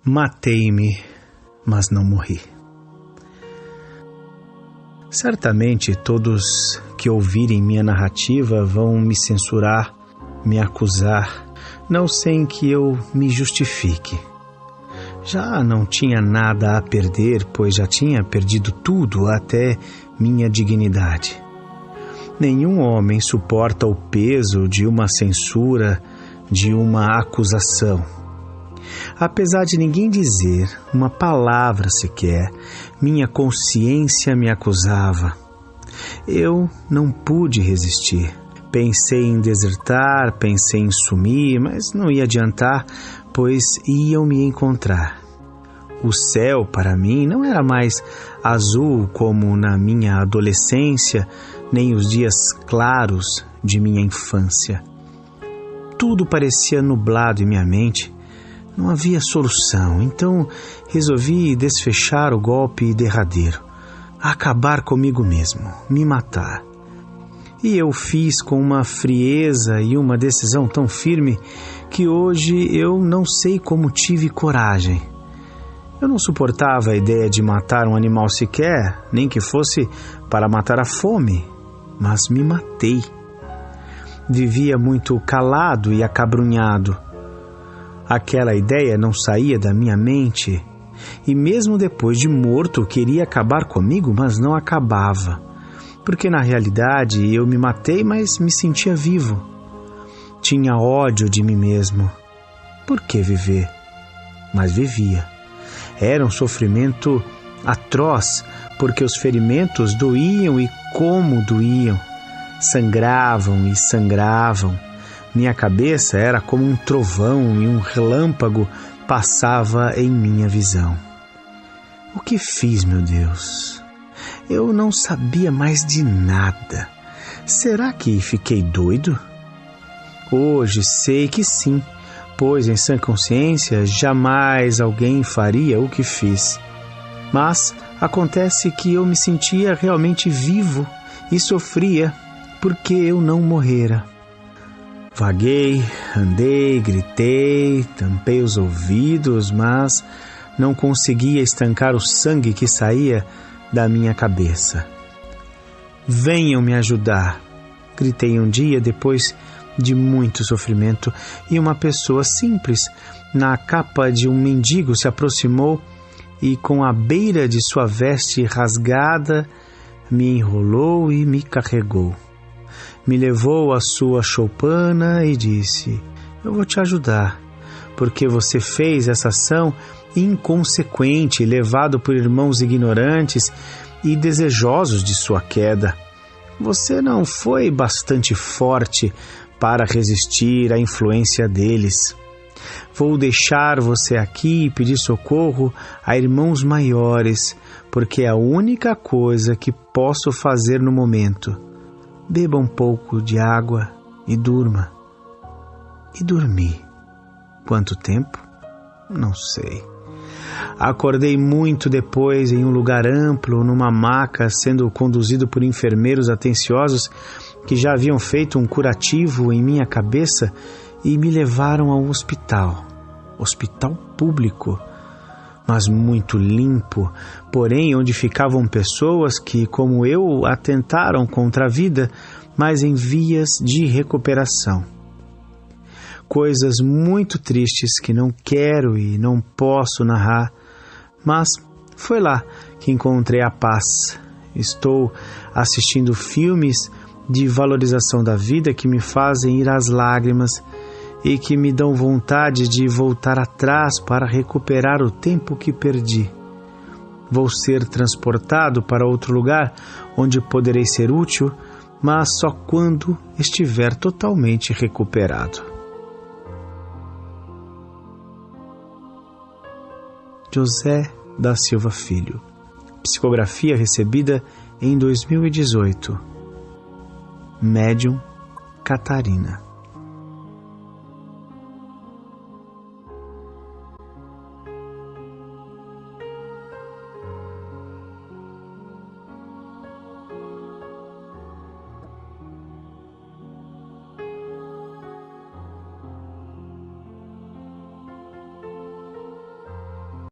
Matei-me, mas não morri. Certamente todos que ouvirem minha narrativa vão me censurar, me acusar, não sem que eu me justifique. Já não tinha nada a perder, pois já tinha perdido tudo, até minha dignidade. Nenhum homem suporta o peso de uma censura, de uma acusação. Apesar de ninguém dizer uma palavra sequer, minha consciência me acusava. Eu não pude resistir. Pensei em desertar, pensei em sumir, mas não ia adiantar, pois iam me encontrar. O céu, para mim, não era mais azul como na minha adolescência, nem os dias claros de minha infância. Tudo parecia nublado em minha mente. Não havia solução, então resolvi desfechar o golpe derradeiro, acabar comigo mesmo, me matar. E eu fiz com uma frieza e uma decisão tão firme que hoje eu não sei como tive coragem. Eu não suportava a ideia de matar um animal sequer, nem que fosse para matar a fome, mas me matei. Vivia muito calado e acabrunhado. Aquela ideia não saía da minha mente, e mesmo depois de morto queria acabar comigo, mas não acabava, porque na realidade eu me matei, mas me sentia vivo. Tinha ódio de mim mesmo. Por que viver? Mas vivia. Era um sofrimento atroz, porque os ferimentos doíam e como doíam. Sangravam e sangravam. Minha cabeça era como um trovão e um relâmpago passava em minha visão. O que fiz, meu Deus? Eu não sabia mais de nada. Será que fiquei doido? Hoje sei que sim, pois em sã consciência jamais alguém faria o que fiz. Mas acontece que eu me sentia realmente vivo e sofria porque eu não morrera. Vaguei, andei, gritei, tampei os ouvidos, mas não conseguia estancar o sangue que saía da minha cabeça. Venham me ajudar, gritei um dia depois de muito sofrimento, e uma pessoa simples, na capa de um mendigo, se aproximou e com a beira de sua veste rasgada me enrolou e me carregou. Me levou à sua choupana e disse: eu vou te ajudar, porque você fez essa ação inconsequente, levado por irmãos ignorantes e desejosos de sua queda. Você não foi bastante forte para resistir à influência deles. Vou deixar você aqui e pedir socorro a irmãos maiores, porque é a única coisa que posso fazer no momento. Beba um pouco de água e durma. E dormi. Quanto tempo? Não sei. Acordei muito depois em um lugar amplo, numa maca, sendo conduzido por enfermeiros atenciosos que já haviam feito um curativo em minha cabeça e me levaram ao hospital. Hospital público, mas muito limpo, porém onde ficavam pessoas que, como eu, atentaram contra a vida, mas em vias de recuperação. Coisas muito tristes que não quero e não posso narrar, mas foi lá que encontrei a paz. Estou assistindo filmes de valorização da vida que me fazem ir às lágrimas e que me dão vontade de voltar atrás para recuperar o tempo que perdi. Vou ser transportado para outro lugar onde poderei ser útil, mas só quando estiver totalmente recuperado. José da Silva Filho. Psicografia recebida em 2018. Médium Catarina.